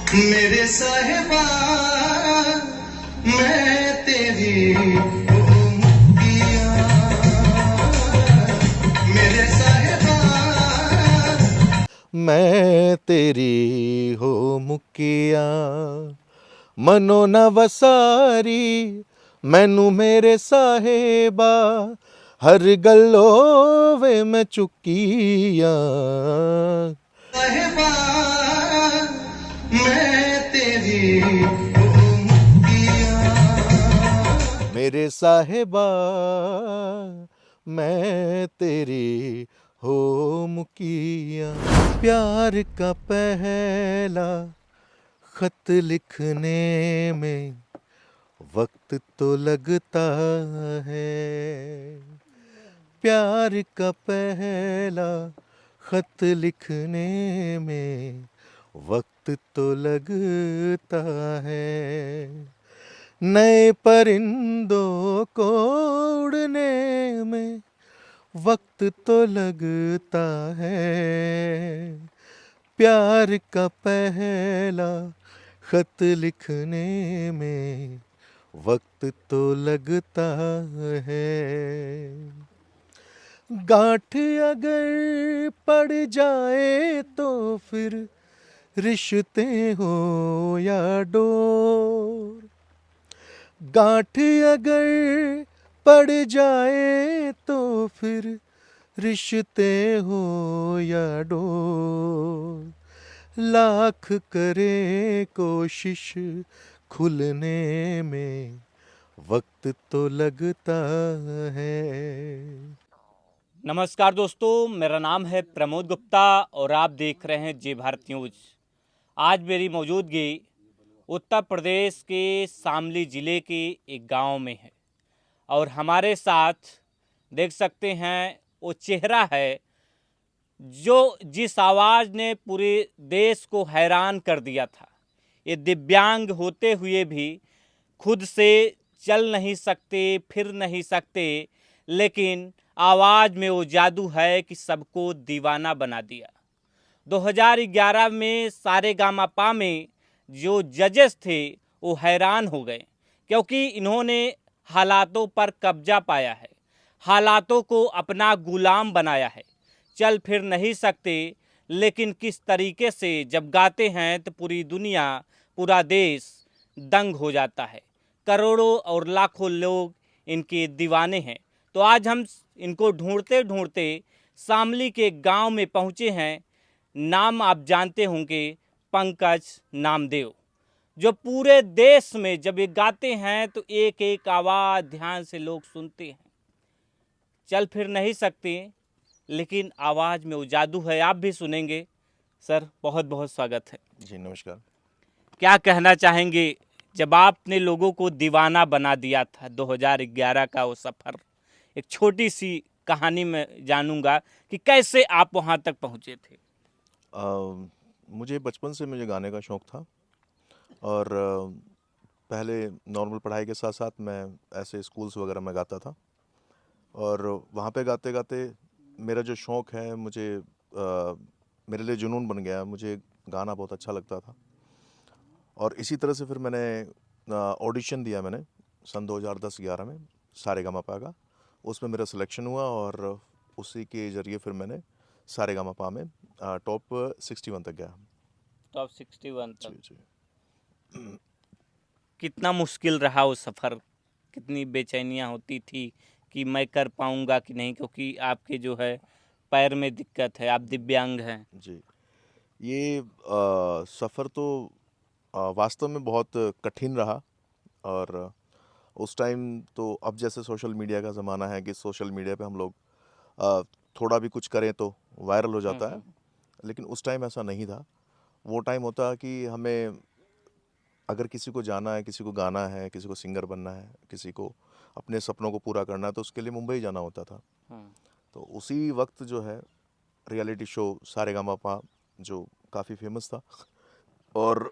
मेरे साहिबा मैं तेरी हूँ मुक्तियाँ, मेरे साहिबा मैं तेरी हो मुकिया मनो न वसारी मैनू मेरे साहेबा हर गल्लो वे मैं चुकिया साहिबा मैं तेरी हूँ मुक्तियाँ, मेरे साहेबा मैं तेरी हो मुकिया प्यार का पहला खत लिखने में वक्त तो लगता है प्यार का पहला खत लिखने में वक्त तो लगता है नए परिंदों को उड़ने में वक्त तो लगता है प्यार का पहला खत लिखने में वक्त तो लगता है गांठ अगर पड़ जाए तो फिर रिश्ते हो या डोर गांठ अगर पड़ जाए तो फिर रिश्ते हो या डोर लाख करे कोशिश खुलने में वक्त तो लगता है। नमस्कार दोस्तों, मेरा नाम है प्रमोद गुप्ता और आप देख रहे हैं जे भारत न्यूज़। आज मेरी मौजूदगी उत्तर प्रदेश के शामली ज़िले के एक गांव में है और हमारे साथ देख सकते हैं वो चेहरा है जो जिस आवाज़ ने पूरे देश को हैरान कर दिया था। ये दिव्यांग होते हुए भी खुद से चल नहीं सकते, फिर नहीं सकते, लेकिन आवाज़ में वो जादू है कि सबको दीवाना बना दिया। 2011 में सारेगामापा में जो जजेस थे वो हैरान हो गए क्योंकि इन्होंने हालातों पर कब्जा पाया है, हालातों को अपना गुलाम बनाया है। चल फिर नहीं सकते, लेकिन किस तरीके से जब गाते हैं तो पूरी दुनिया, पूरा देश दंग हो जाता है। करोड़ों और लाखों लोग इनके दीवाने हैं। तो आज हम इनको ढूंढते ढूंढते शामली के गांव में पहुंचे हैं। नाम आप जानते होंगे, पंकज नामदेव, जो पूरे देश में जब ये गाते हैं तो एक एक आवाज़ ध्यान से लोग सुनते हैं। चल फिर नहीं सकते, लेकिन आवाज़ में वो जादू है। आप भी सुनेंगे। सर, बहुत बहुत स्वागत है। जी नमस्कार। क्या कहना चाहेंगे जब आपने लोगों को दीवाना बना दिया था 2011 का वो सफ़र? एक छोटी सी कहानी में जानूंगा कि कैसे आप वहाँ तक पहुँचे थे। मुझे बचपन से मुझे गाने का शौक़ था और पहले नॉर्मल पढ़ाई के साथ साथ मैं ऐसे स्कूल्स वगैरह में गाता था और वहाँ पे गाते गाते मेरा जो शौक़ है मेरे लिए जुनून बन गया। मुझे गाना बहुत अच्छा लगता था और इसी तरह से फिर मैंने ऑडिशन दिया। मैंने सन 2010-11 में सारेगामापा का, उसमें मेरा सिलेक्शन हुआ और उसी के ज़रिए फिर मैंने सारेगामापा में टॉप 61 तक गया। टॉप 61 तक। जी जी। कितना मुश्किल रहा वो सफ़र? कितनी बेचैनियाँ होती थी कि मैं कर पाऊँगा कि नहीं, क्योंकि आपके जो है पैर में दिक्कत है, आप दिव्यांग हैं। जी, ये सफ़र तो वास्तव में बहुत कठिन रहा और उस टाइम तो अब जैसे सोशल मीडिया का ज़माना है कि सोशल मीडिया पे हम लोग थोड़ा भी कुछ करें तो वायरल हो जाता है, लेकिन उस टाइम ऐसा नहीं था। वो टाइम होता कि हमें अगर किसी को जाना है, किसी को गाना है, किसी को सिंगर बनना है, किसी को अपने सपनों को पूरा करना है, तो उसके लिए मुंबई जाना होता था। तो उसी वक्त जो है रियलिटी शो सारेगामापा जो काफ़ी फेमस था और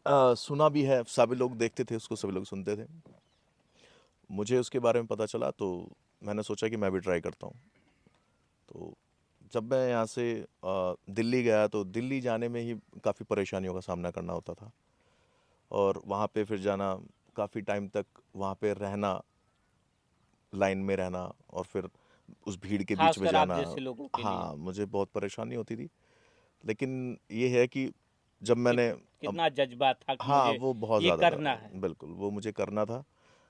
सुना भी है, सभी लोग देखते थे उसको, सभी लोग सुनते थे। मुझे उसके बारे में पता चला तो मैंने सोचा कि मैं भी ट्राई करता हूँ। तो जब मैं यहाँ से दिल्ली गया तो दिल्ली जाने में ही काफ़ी परेशानियों का सामना करना होता था, और वहाँ पे फिर जाना, काफ़ी टाइम तक वहाँ पे रहना, लाइन में रहना, और फिर उस भीड़ के बीच में खासकर आप जाना। जैसे लोगों के लिए हाँ, मुझे बहुत परेशानी होती थी। लेकिन ये है कि जब कि मैंने कितना जज्बा था कि हाँ, मुझे वो बहुत ये ज़्यादा करना था। है। बिल्कुल, वो मुझे करना था,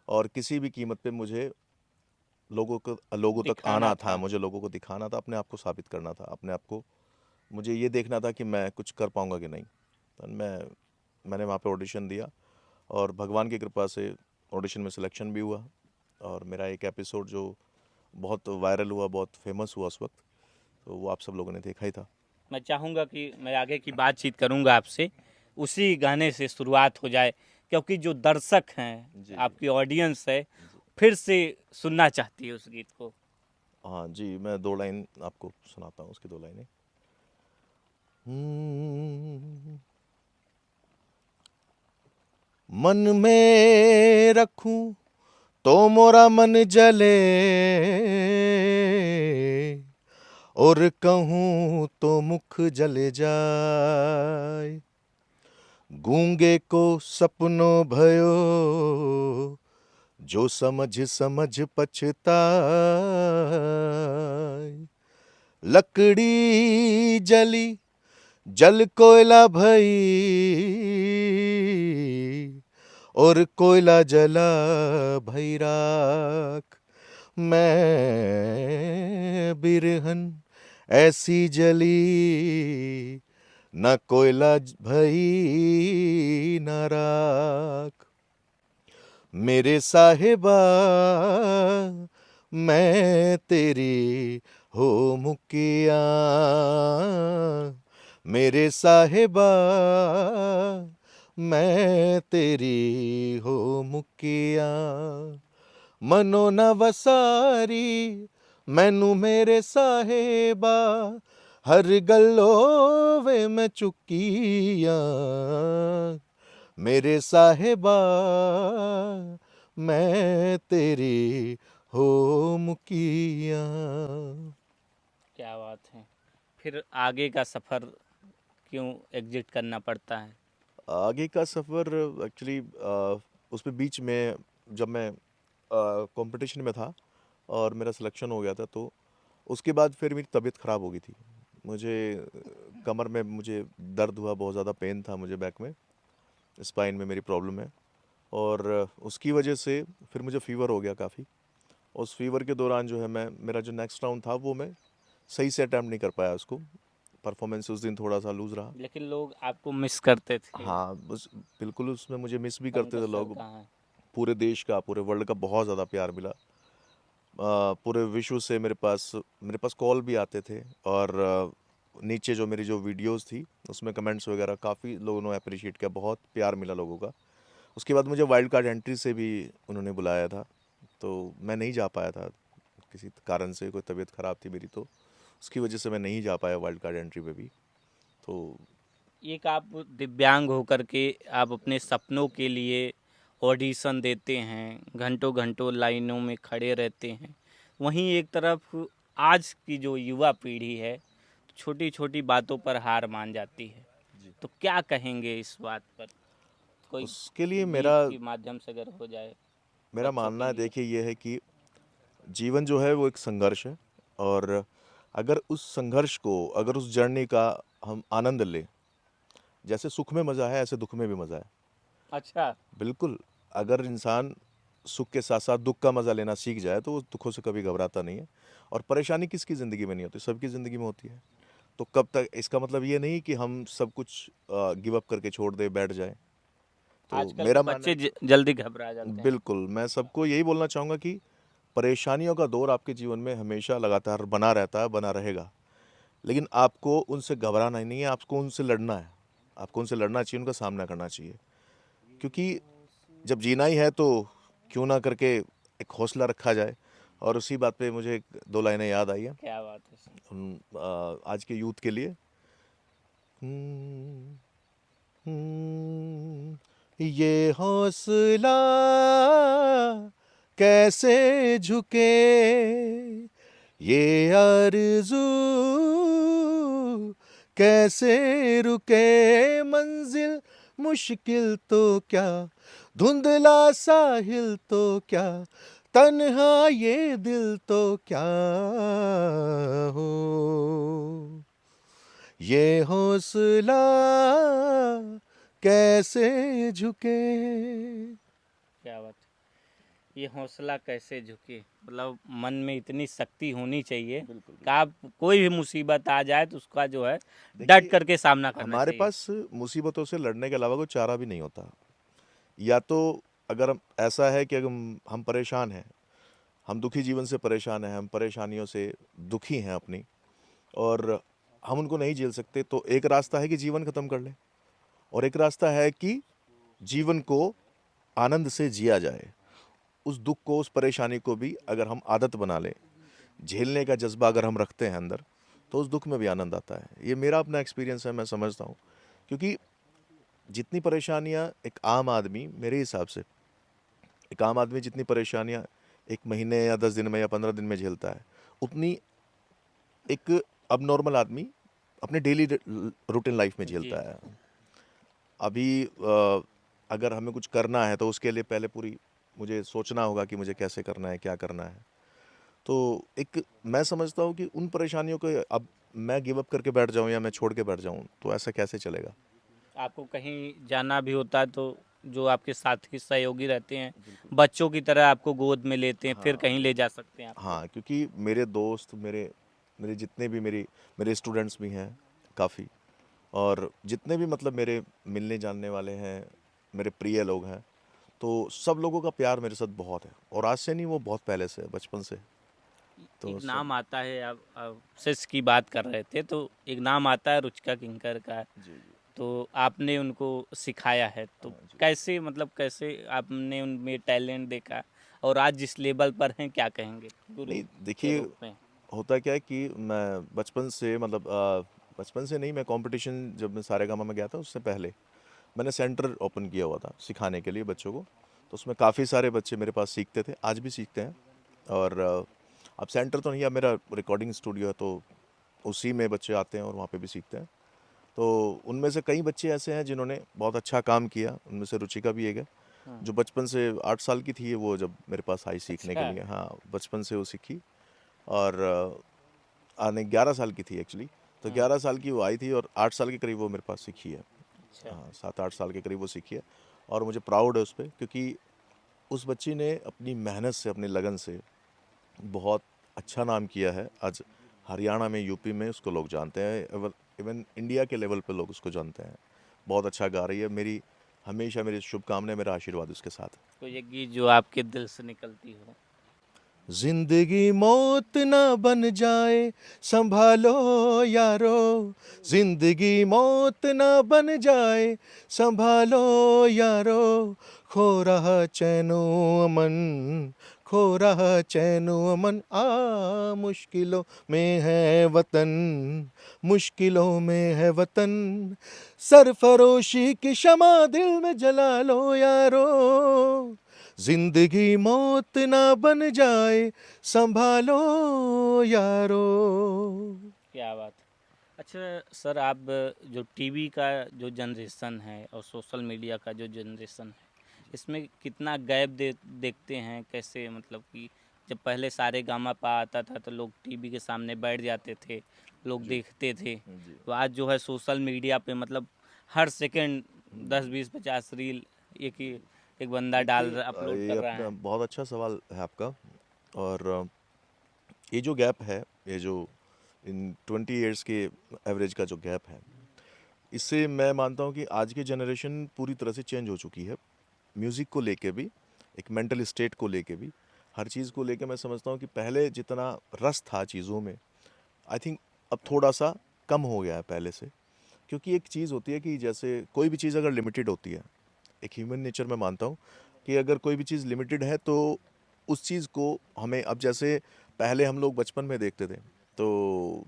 और किसी भी कीमत पे मुझे लोगों तक दिखाना आना था, था। मुझे लोगों को दिखाना था, अपने आप को साबित करना था, अपने आप को मुझे ये देखना था कि मैं कुछ कर पाऊँगा कि नहीं। तो मैंने वहाँ पे ऑडिशन दिया, और भगवान की कृपा से ऑडिशन में सिलेक्शन भी हुआ, और मेरा एक एपिसोड जो बहुत वायरल हुआ, बहुत फेमस हुआ उस वक्त, तो वो आप सब लोगों ने देखा ही था। मैं चाहूँगा कि मैं आगे की बातचीत करूँगा आपसे, उसी गाने से शुरुआत हो जाए, क्योंकि जो दर्शक हैं, जी, जी। आपकी ऑडियंस है, जी। फिर से सुनना चाहती है उस गीत को। हाँ जी, मैं 2 लाइन आपको सुनाता हूँ, उसकी 2 लाइनें। मन में रखूं तो मोरा मन जले, और कहूँ तो मुख जले जाए। गूंगे को सपनों भयो, जो समझ समझ पछताए। लकड़ी जली जल कोयला भई, और कोयला जला भई राख। मैं बिरहन ऐसी जली, न कोयला भई न राख। मेरे साहिबा मैं तेरी हो मुकिया, मेरे साहिबा मैं तेरी हो मुकिया। मनो न वसारी मैनू मेरे साहिबा, हर गल्लो वे मैं चुकिया। मेरे साहिबा मैं तेरी हो मुकिया। क्या बात है। फिर आगे का सफ़र क्यों एग्जिट करना पड़ता है? आगे का सफ़र एक्चुअली उसमें बीच में जब मैं कंपटीशन में था और मेरा सिलेक्शन हो गया था, तो उसके बाद फिर मेरी तबीयत ख़राब हो गई थी। मुझे कमर में मुझे दर्द हुआ, बहुत ज़्यादा पेन था मुझे, बैक में, स्पाइन में मेरी प्रॉब्लम है, और उसकी वजह से फिर मुझे फ़ीवर हो गया काफ़ी। उस फ़ीवर के दौरान जो है मेरा जो नेक्स्ट राउंड था वो मैं सही से अटेम्प्ट नहीं कर पाया उसको। परफॉर्मेंस उस दिन थोड़ा-सा लूज़ रहा। लेकिन लोग आपको मिस करते थे। हाँ, बस बिल्कुल उसमें मुझे मिस भी करते पंकज थे सर लोग। कहाँ हैं? पूरे देश का, पूरे वर्ल्ड का बहुत ज़्यादा प्यार मिला। पूरे विश्व से मेरे पास कॉल भी आते थे, और नीचे जो मेरी जो वीडियोस थी उसमें कमेंट्स वगैरह काफ़ी लोगों ने अप्रिशिएट किया, बहुत प्यार मिला लोगों का। उसके बाद मुझे वाइल्ड कार्ड एंट्री से भी उन्होंने बुलाया था, तो मैं नहीं जा पाया था, किसी कारण से कोई तबीयत ख़राब थी मेरी, तो उसकी वजह से मैं नहीं जा पाया वाइल्ड कार्ड एंट्री पे भी। तो एक आप दिव्यांग होकर के आप अपने सपनों के लिए ऑडिशन देते हैं, घंटों घंटों लाइनों में खड़े रहते हैं, वहीं एक तरफ आज की जो युवा पीढ़ी है छोटी छोटी बातों पर हार मान जाती है, तो क्या कहेंगे इस बात पर? कोई उसके लिए गीत मेरा के माध्यम से अगर हो जाए मेरा बच्चों के मानना है, लिए। देखिए, ये है कि जीवन जो है वो एक संघर्ष है, और अगर उस संघर्ष को, अगर उस जर्नी का हम आनंद लें, जैसे सुख में मज़ा है ऐसे दुख में भी मज़ा है। अच्छा। बिल्कुल, अगर इंसान सुख के साथ साथ दुख का मज़ा लेना सीख जाए तो वो दुखों से कभी घबराता नहीं है, और परेशानी किसकी ज़िंदगी में नहीं होती, सबकी ज़िंदगी में होती है। तो कब तक, इसका मतलब ये नहीं कि हम सब कुछ गिव अप करके छोड़ दें, बैठ जाएं। तो आजकल के मेरा मानना बच्चे है कि जल्दी घबरा जाते हैं। बिल्कुल, मैं सबको यही बोलना चाहूँगा कि परेशानियों का दौर आपके जीवन में हमेशा लगातार बना रहता है, बना रहेगा। लेकिन आपको उनसे घबराना ही नहीं है, आपको उनसे लड़ना है। आपको उनसे लड़ना चाहिए, उनका सामना करना चाहिए। क्योंकि जब जीना ही है तो क्यों ना करके एक हौसला रखा जाए। और उसी बात पे मुझे 2 लाइनें याद आई हैं क्या बात है सर। आज के यूथ के लिए। हम्म, ये हौसला कैसे झुके, ये आरज़ू कैसे रुके मंजिल मुश्किल तो क्या, धुंधला साहिल तो क्या, तन्हा ये दिल तो क्या हो, ये हौसला कैसे झुके। क्या बात है। ये हौसला कैसे झुके, मतलब मन में इतनी शक्ति होनी चाहिए कि आप कोई भी मुसीबत आ जाए तो उसका जो है डट देखिए, करके सामना करना हमारे चाहिए। पास मुसीबतों से लड़ने के अलावा कोई चारा भी नहीं होता। या तो अगर हम ऐसा है कि अगर हम परेशान हैं, हम दुखी जीवन से परेशान हैं, हम परेशानियों से दुखी हैं अपनी, और हम उनको नहीं झेल सकते, तो एक रास्ता है कि जीवन ख़त्म कर लें, और एक रास्ता है कि जीवन को आनंद से जिया जाए। उस दुख को, उस परेशानी को भी अगर हम आदत बना लें, झेलने का जज्बा अगर हम रखते हैं अंदर, तो उस दुख में भी आनंद आता है। ये मेरा अपना एक्सपीरियंस है, मैं समझता हूँ। क्योंकि जितनी परेशानियाँ एक आम आदमी, मेरे हिसाब से एक आम आदमी जितनी परेशानियाँ 1 महीने या 10 दिन में या 15 दिन में झेलता है, उतनी एक अबनॉर्मल आदमी अपने डेली रूटीन लाइफ में जी। झेलता है। अभी अगर हमें कुछ करना है तो उसके लिए पहले पूरी मुझे सोचना होगा कि मुझे कैसे करना है, क्या करना है। तो एक मैं समझता हूँ कि उन परेशानियों को अब मैं गिव अप करके बैठ जाऊँ या मैं छोड़ के बैठ जाऊँ, तो ऐसा कैसे चलेगा? आपको कहीं जाना भी होता है तो जो आपके साथी सहयोगी रहते हैं, बच्चों की तरह आपको गोद में लेते हैं, फिर कहीं ले जा सकते हैं आपको। हाँ, क्योंकि मेरे दोस्त, मेरे मेरे जितने भी मेरे स्टूडेंट्स भी हैं काफ़ी, और जितने भी मतलब मेरे मिलने जानने वाले हैं, मेरे प्रिय लोग हैं, तो सब लोगों का प्यार मेरे साथ बहुत है, और आज से नहीं, वो बहुत पहले से है, बचपन से। तो एक सब नाम आता है, आप सेस की बात कर रहे थे तो एक नाम आता है रुचिका किंकर का, जी, जी। तो आपने उनको सिखाया है, तो हाँ जी। कैसे, मतलब कैसे आपने उनमें टैलेंट देखा और आज जिस लेवल पर हैं, क्या कहेंगे गुरु नहीं, के देखिए, रूप में? होता क्या है कि मैं बचपन से मतलब बचपन से नहीं, मैं कंपटीशन जब मैं सारेगामा में गया था उससे पहले मैंने सेंटर ओपन किया हुआ था सिखाने के लिए बच्चों को। तो उसमें काफ़ी सारे बच्चे मेरे पास सीखते थे, आज भी सीखते हैं। और अब सेंटर तो नहीं, अब मेरा रिकॉर्डिंग स्टूडियो है, तो उसी में बच्चे आते हैं और वहाँ पे भी सीखते हैं। तो उनमें से कई बच्चे ऐसे हैं जिन्होंने बहुत अच्छा काम किया, उनमें से रुचिका भी एक है, हाँ। जो बचपन से 8 साल की थी वो जब मेरे पास आई सीखने के अच्छा। लिए। हाँ, बचपन से वो सीखी, और नहीं, 11 साल की थी एक्चुअली। तो हाँ। 11 साल की वो आई थी और 8 साल के करीब वो मेरे पास सीखी है। अच्छा। हाँ, 7-8 साल के करीब वो सीखी है, और मुझे प्राउड है उस पे, क्योंकि उस बच्ची ने अपनी मेहनत से, अपनी लगन से बहुत अच्छा नाम किया है। आज हरियाणा में, यूपी में उसको लोग जानते हैं, इवन इंडिया के लेवल पे लोग उसको जानते हैं। बहुत अच्छा गा रही है। मेरी हमेशा मेरी शुभकामनाएं, मेरा आशीर्वाद उसके साथ है। कोई एक गीत जो आपके दिल से निकलती हो? जिंदगी मौत ना बन जाए, संभालो यारो, जिंदगी मौत ना बन जाए, संभालो यारो, खो रहा चैनो अमन, खो रहा चैनो अमन, मुश्किलों में है वतन, मुश्किलों में है वतन, सरफरोशी की शमा दिल में जला लो यारो, जिंदगी मौत ना बन जाए, संभालो यारो। क्या बात है। अच्छा सर, आप जो टीवी का जो जनरेशन है और सोशल मीडिया का जो जनरेशन है, इसमें कितना गैप देखते हैं? कैसे, मतलब कि जब पहले सारे गामा पा आता था तो लोग टीवी के सामने बैठ जाते थे, लोग देखते थे, जी। तो आज जो है सोशल मीडिया पे मतलब हर सेकंड 10 20 50 रील एक ही एक बंदा देखिए, अपलोड ये कर रहा अपना है। बहुत अच्छा सवाल है आपका। और ये जो गैप है, ये जो इन 20 इयर्स के एवरेज का जो गैप है, इससे मैं मानता हूँ कि आज की जनरेशन पूरी तरह से चेंज हो चुकी है। म्यूज़िक को लेके भी, एक मेंटल स्टेट को लेके भी, हर चीज़ को लेके मैं समझता हूँ कि पहले जितना रस था चीज़ों में, आई थिंक अब थोड़ा-सा कम हो गया है पहले से। क्योंकि एक चीज़ होती है कि जैसे कोई भी चीज़ अगर लिमिटेड होती है, एक ह्यूमन नेचर में मानता हूँ कि अगर कोई भी चीज़ लिमिटेड है, तो उस चीज़ को हमें, अब जैसे पहले हम लोग बचपन में देखते थे, तो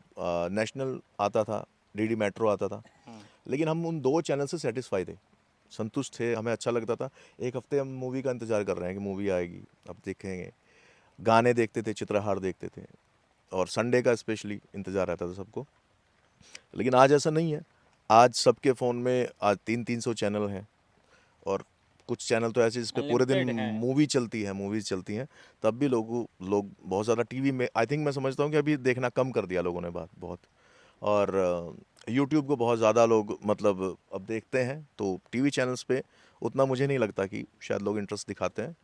नेशनल आता था, डीडी मेट्रो आता था, हाँ। लेकिन हम उन 2 चैनल से सैटिस्फाई थे, संतुष्ट थे, हमें अच्छा लगता था। 1 हफ्ते हम मूवी का इंतज़ार कर रहे हैं कि मूवी आएगी, अब देखेंगे। गाने देखते थे, चित्रहार देखते थे, और संडे का स्पेशली इंतज़ार रहता था सबको। लेकिन आज ऐसा नहीं है। आज सबके फ़ोन में आज 300-300 चैनल हैं, और कुछ चैनल तो ऐसे जिस पे पूरे दिन अनलिमिटेड हैं। मूवीज़ चलती हैं, तब भी लोग बहुत ज़्यादा टीवी में, आई थिंक मैं समझता हूँ कि अभी देखना कम कर दिया लोगों ने बात बहुत। और यूट्यूब को बहुत ज़्यादा लोग मतलब अब देखते हैं, तो टीवी चैनल्स पे उतना मुझे नहीं लगता कि शायद लोग इंटरेस्ट दिखाते हैं।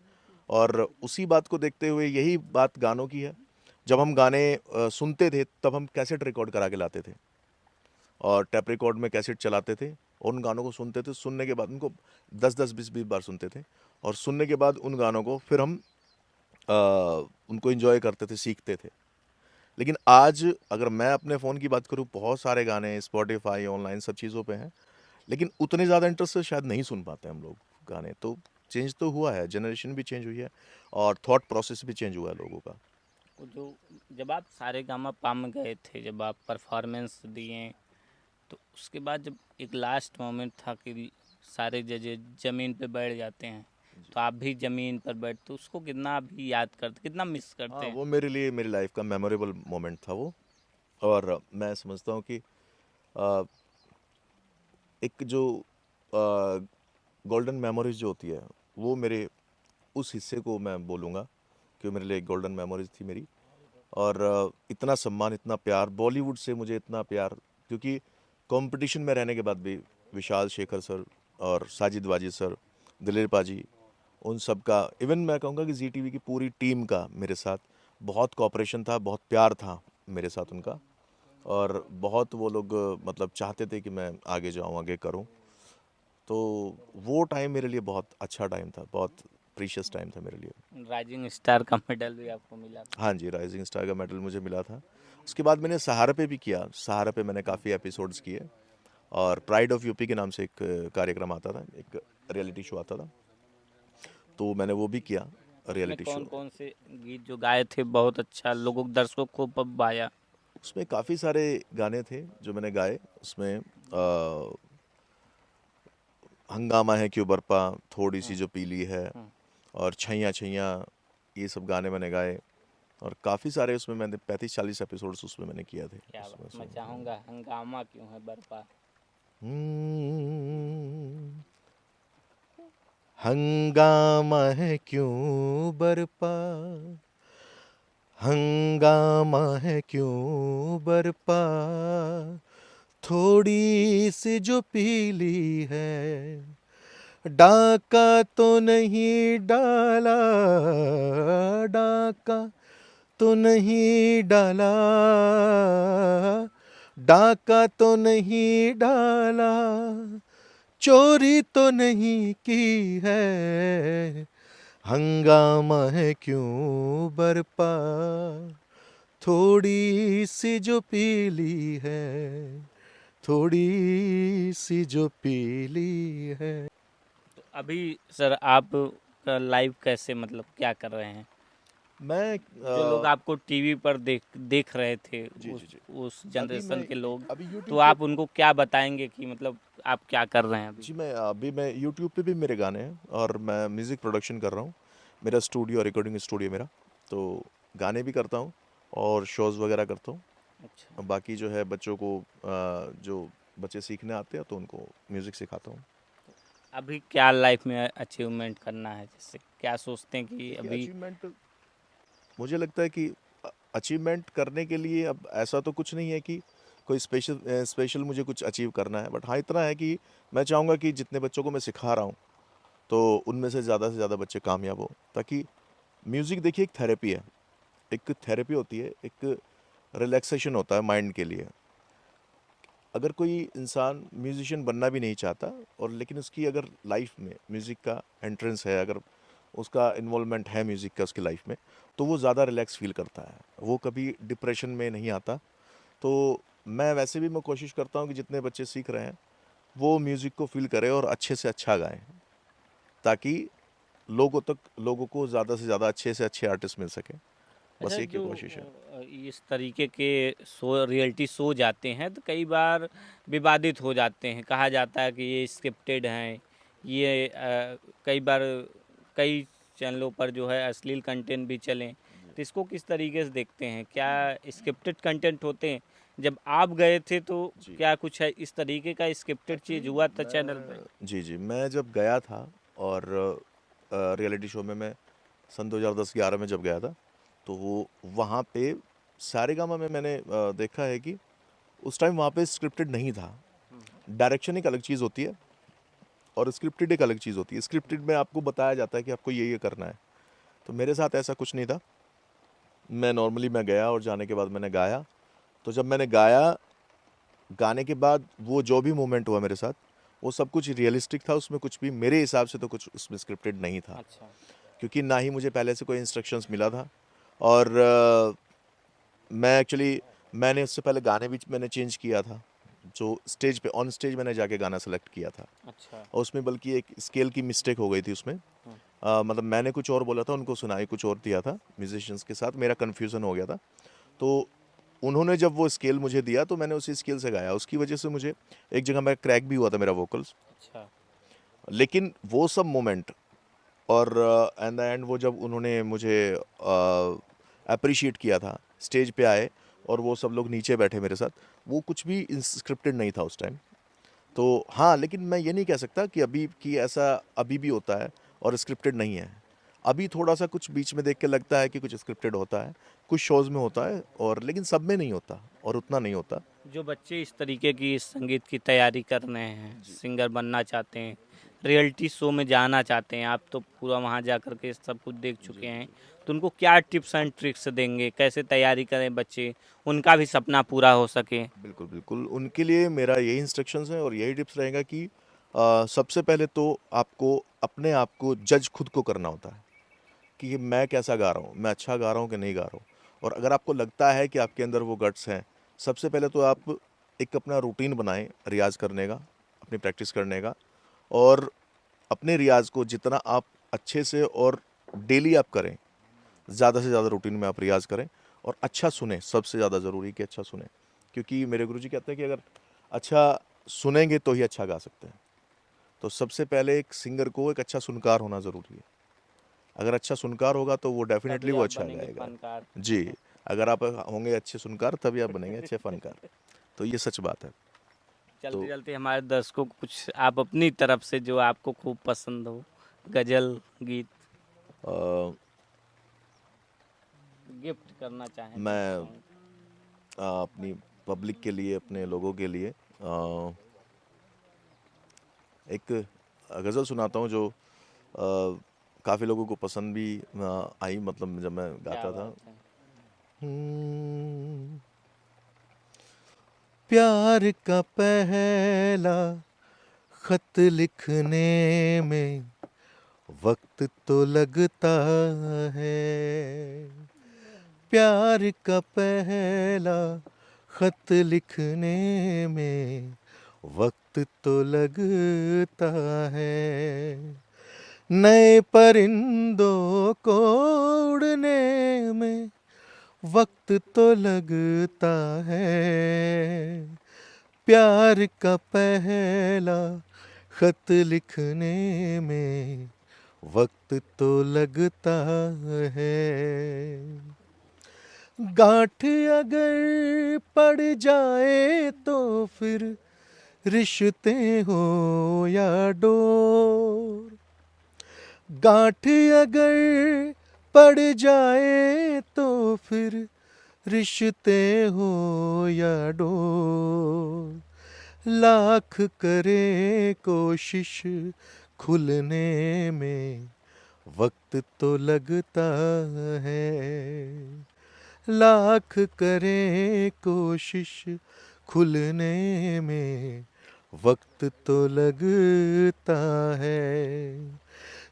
और उसी बात को देखते हुए यही बात गानों की है। जब हम गाने सुनते थे तब हम कैसेट रिकॉर्ड करा के लाते थे, और टैप रिकॉर्ड में कैसेट चलाते थे, और उन गानों को सुनते थे। सुनने के बाद उनको 10-10, 20-20 बार सुनते थे, और सुनने के बाद उन गानों को फिर हम अ, उनको एंजॉय करते थे, सीखते थे। लेकिन आज अगर मैं अपने फ़ोन की बात करूँ, बहुत सारे गाने स्पॉटिफ़ाई, ऑनलाइन सब चीज़ों पे हैं, लेकिन उतने ज़्यादा इंटरेस्ट से शायद नहीं सुन पाते हम लोग गाने। तो चेंज तो हुआ है, जनरेशन भी चेंज हुई है, और थॉट प्रोसेस भी चेंज हुआ है लोगों का। वो जो जब आप सारेगामापा में गए थे, जब आप परफॉर्मेंस दिए, तो उसके बाद जब एक लास्ट मोमेंट था कि सारे जजेस ज़मीन पे बैठ जाते हैं, तो आप भी ज़मीन पर बैठते, तो उसको कितना अभी याद करते, कितना मिस करते हाँ, हैं? वो मेरे लिए मेरी लाइफ का मेमोरेबल मोमेंट था वो। और मैं समझता हूँ कि अ, एक जो गोल्डन मेमोरीज जो होती है, वो मेरे उस हिस्से को मैं बोलूँगा कि वो मेरे लिए एक गोल्डन मेमोरीज थी मेरी। और इतना सम्मान, इतना प्यार बॉलीवुड से, मुझे इतना प्यार, क्योंकि कंपटीशन में रहने के बाद भी विशाल शेखर सर और साजिद वाजिद सर, दिलीप पाजी, उन सब का, इवन मैं कहूँगा कि जी टीवी की पूरी टीम का मेरे साथ बहुत कोऑपरेशन था, बहुत प्यार था मेरे साथ उनका। और बहुत वो लोग मतलब चाहते थे कि मैं आगे जाऊँ, आगे करूँ। तो वो टाइम मेरे लिए बहुत अच्छा टाइम था, बहुत प्रीशियस टाइम था मेरे लिए। राइजिंग स्टार का मेडल भी आपको मिला था। हाँ जी, राइजिंग स्टार का मेडल मुझे मिला था। उसके बाद मैंने सहारा पे भी किया। सहारा पे मैंने काफ़ी एपिसोड्स किए, और प्राइड ऑफ यूपी के नाम से एक कार्यक्रम आता था, एक रियलिटी शो आता था, तो मैंने वो भी किया, उसमें रियलिटी कौन शो। कौन से गीत जो गाए थे बहुत अच्छा लोगों दर्शकों को पब आया? उसमें काफ़ी सारे गाने थे जो मैंने गाए। उसमें हंगामा है क्यों बरपा, थोड़ी सी हम्म, जो पीली है, हम्म, और छैया छैया, ये सब गाने मैंने गाए। और काफ़ी सारे उसमें मैंने 35-40 एपिसोड्स उसमें मैंने किए थे क्या उसमें बात, से। मैं चाहूँगा हंगामा क्यों है बरपा। हम्म, हंगामा है क्यों बरपा, हंगामा है क्यों बरपा, थोड़ी सी जो पीली है, डाका तो नहीं डाला, डाका तो नहीं डाला, डाका तो नहीं डाला, चोरी तो नहीं की है, हंगामा है क्यों बरपा, थोड़ी सी जो पीली है, थोड़ी सी जो पीली है। तो अभी सर आप का लाइव कैसे, मतलब क्या कर रहे हैं? मैं जो लोग आपको टीवी पर देख देख रहे थे, जी उस जी जी। उस अभी जनरेशन मैं के लोग, अभी तो यूट्यूब पे, आप उनको क्या बताएंगे कि मतलब आप क्या कर रहे हैं अभी? जी मैं यूट्यूब पे भी मेरे गाने हैं, और मैं म्यूज़िक प्रोडक्शन कर रहा हूँ। मेरा स्टूडियो, रिकॉर्डिंग स्टूडियो मेरा, तो गाने भी करता हूँ और शोज़ वगैरह करता हूँ। अच्छा, बाकी जो है बच्चों को जो बच्चे सीखने आते हैं तो उनको म्यूज़िक सिखाता हूँ। अभी क्या लाइफ में अचीवमेंट करना है, जैसे क्या सोचते हैं कि देखिए, अभी? अचीवमेंट, मुझे लगता है कि अचीवमेंट करने के लिए अब ऐसा तो कुछ नहीं है कि कोई स्पेशल मुझे कुछ अचीव करना है। बट हाँ, इतना है कि मैं चाहूँगा कि जितने बच्चों को मैं सिखा रहा हूँ, तो उनमें से ज़्यादा बच्चे कामयाब हो, ताकि म्यूज़िक, देखिए, एक थेरेपी है। एक थेरेपी होती है, एक रिलैक्सेशन होता है माइंड के लिए। अगर कोई इंसान म्यूजिशियन बनना भी नहीं चाहता, और लेकिन उसकी अगर लाइफ में म्यूज़िक का एंट्रेंस है, अगर उसका इन्वॉल्वमेंट है म्यूज़िक का उसकी लाइफ में, तो वो ज़्यादा रिलैक्स फील करता है, वो कभी डिप्रेशन में नहीं आता। तो मैं वैसे भी मैं कोशिश करता हूँ कि जितने बच्चे सीख रहे हैं वो म्यूज़िक को फील करें और अच्छे से अच्छा गाएं, ताकि लोगों को ज़्यादा से ज़्यादा अच्छे से अच्छे आर्टिस्ट मिल सकें। बस अच्छा, एक ही जो कोशिश है। इस तरीके के शो, रियलिटी शो जाते हैं, तो कई बार विवादित हो जाते हैं, कहा जाता है कि ये स्क्रिप्टेड हैं, ये कई बार कई चैनलों पर जो है अश्लील कंटेंट भी चलें, तो इसको किस तरीके से देखते हैं? क्या स्क्रिप्टेड कंटेंट होते हैं जब आप गए थे तो जी। क्या कुछ है इस तरीके का स्क्रिप्टेड चीज हुआ था चैनल पे? जी, जी। मैं जब गया था और रियलिटी शो में मैं सन 2010-11 में जब गया था, तो वो वहाँ पे सारेगामा में मैंने देखा है कि उस टाइम वहाँ पे स्क्रिप्टेड नहीं था। डायरेक्शन एक अलग चीज़ होती है और स्क्रिप्टेड एक अलग चीज़ होती है। स्क्रिप्टेड में आपको बताया जाता है कि आपको ये करना है। तो मेरे साथ ऐसा कुछ नहीं था। मैं गया और जाने के बाद मैंने गाया। तो जब मैंने गाया, गाने के बाद वो जो भी मोमेंट हुआ मेरे साथ, वो सब कुछ रियलिस्टिक था, उसमें कुछ भी मेरे हिसाब से तो कुछ उसमें स्क्रिप्टेड नहीं था। अच्छा। क्योंकि ना ही मुझे पहले से कोई इंस्ट्रक्शंस मिला था और मैं एक्चुअली मैंने उससे पहले गाने भी मैंने चेंज किया था। जो स्टेज पे ऑन स्टेज मैंने जाके गाना सेलेक्ट किया था अच्छा। और उसमें बल्कि एक स्केल की मिस्टेक हो गई थी उसमें। मतलब मैंने कुछ और बोला था, उनको सुनाई कुछ और दिया था म्यूजिशियंस के साथ, मेरा कन्फ्यूज़न हो गया था। तो उन्होंने जब वो स्केल मुझे दिया तो मैंने उसी स्केल से गाया। उसकी वजह से मुझे एक जगह मैं क्रैक भी हुआ था मेरा वोकल्स। अच्छा। लेकिन वो सब मोमेंट और एट द एंड वो जब उन्होंने मुझे अप्रिशिएट किया था, स्टेज पे आए और वो सब लोग नीचे बैठे मेरे साथ, वो कुछ भी स्क्रिप्टेड नहीं था उस टाइम। तो हाँ, लेकिन मैं ये नहीं कह सकता कि अभी कि ऐसा अभी भी होता है और स्क्रिप्टेड नहीं है। अभी थोड़ा-सा कुछ बीच में देख के लगता है कि कुछ स्क्रिप्टेड होता है, कुछ शोज़ में होता है और लेकिन सब में नहीं होता और उतना नहीं होता। जो बच्चे इस तरीके की संगीत की तैयारी कर रहे हैं, सिंगर बनना चाहते हैं, रियलिटी शो में जाना चाहते हैं, आप तो पूरा वहाँ जा कर के सब कुछ देख चुके हैं, तो उनको क्या टिप्स एंड ट्रिक्स देंगे? कैसे तैयारी करें बच्चे, उनका भी सपना पूरा हो सके? बिल्कुल, बिल्कुल। उनके लिए मेरा यही इंस्ट्रक्शंस है और यही टिप्स रहेगा कि सबसे पहले तो आपको अपने आप को जज खुद को करना होता है कि मैं कैसा गा रहा हूँ, मैं अच्छा गा रहा हूँ कि नहीं गा रहा हूँ। और अगर आपको लगता है कि आपके अंदर वो गट्स हैं, सबसे पहले तो आप एक अपना रूटीन बनाएँ रियाज़ करने का, अपनी प्रैक्टिस करने का और अपने रियाज़ को जितना आप अच्छे से और डेली आप करें, ज़्यादा से ज़्यादा रूटीन में आप रियाज़ करें और अच्छा सुनें, सबसे ज़्यादा ज़रूरी कि अच्छा सुनें। क्योंकि मेरे गुरुजी कहते हैं कि अगर अच्छा सुनेंगे तो ही अच्छा गा सकते हैं। तो सबसे पहले एक सिंगर को एक अच्छा सुनकार होना ज़रूरी है। अगर अच्छा सुनकार होगा तो वो डेफ़िनेटली तभी वो आप अच्छा बनेंगे गाएगा। फनकार। जी, अगर आप होंगे अच्छे सुनकार तभी आप बनेंगे अच्छे फ़नकार। तो ये सच बात है। तो चलते-चलते हमारे दर्शकों को कुछ आप अपनी तरफ से जो आपको खूब पसंद हो, गज़ल, गीत अ, गिफ्ट करना चाहें मैं दर्शकों को? अपनी पब्लिक के लिए, अपने लोगों के लिए एक गज़ल सुनाता हूँ जो काफ़ी लोगों को पसंद भी आई मतलब जब मैं क्या गाता था। बात है! हम्म, प्यार का पहला खत लिखने में वक्त तो लगता है। प्यार का पहला खत लिखने में वक्त तो लगता है। नए परिंदों को उड़ने में वक्त तो लगता है। प्यार का पहला खत लिखने में वक्त तो लगता है। गांठ अगर पड़ जाए तो फिर रिश्ते हो या डोर। गांठ अगर पड़ जाए तो फिर रिश्ते हो या डोर। लाख करे कोशिश खुलने में वक्त तो लगता है। लाख करे कोशिश खुलने में वक्त तो लगता है।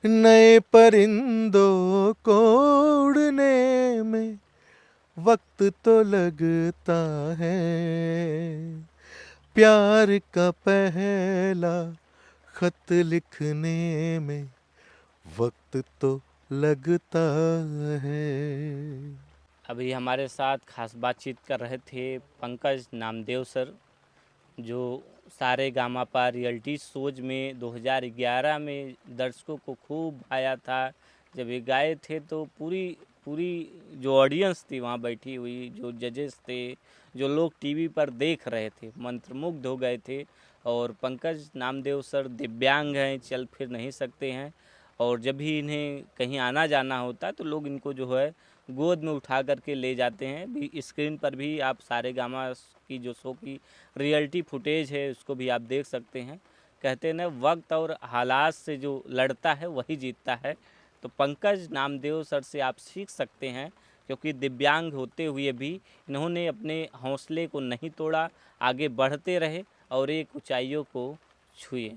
नए परिंदों को उड़ने में वक्त तो लगता है। प्यार का पहला खत लिखने में वक्त तो लगता है। अभी हमारे साथ खास बातचीत कर रहे थे पंकज नामदेव सर, जो सारेगामापा रियलिटी शोज में 2011 में दर्शकों को खूब भाया था। जब ये गाए थे तो पूरी पूरी जो ऑडियंस थी वहाँ बैठी हुई, जो जजेस थे, जो लोग टीवी पर देख रहे थे मंत्रमुग्ध हो गए थे। और पंकज नामदेव सर दिव्यांग हैं, चल फिर नहीं सकते हैं, और जब भी इन्हें कहीं आना जाना होता है तो लोग इनको जो है गोद में उठा करके ले जाते हैं। भी स्क्रीन पर भी आप सारेगामा की जो शो की रियलिटी फुटेज है उसको भी आप देख सकते हैं। कहते हैं ना, वक्त और हालात से जो लड़ता है वही जीतता है। तो पंकज नामदेव सर से आप सीख सकते हैं, क्योंकि दिव्यांग होते हुए भी इन्होंने अपने हौसले को नहीं तोड़ा, आगे बढ़ते रहे और एक ऊंचाइयों को छुए।